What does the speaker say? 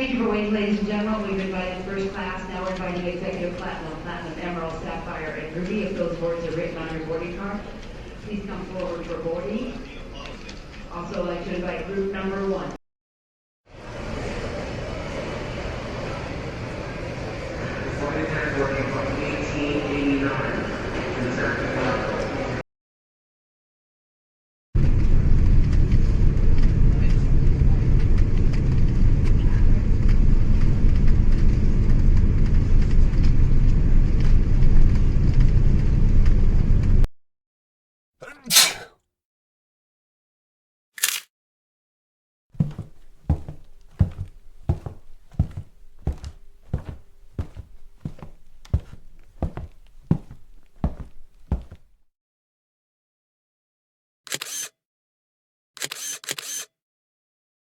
Thank you for waiting, ladies and gentlemen. We've invited first class. Now we're inviting executive platinum, platinum, emerald, sapphire, and ruby. If those words are written on your boarding card, please come forward for boarding. Also, I'd like to invite group number 1. Boarding from 1889 to the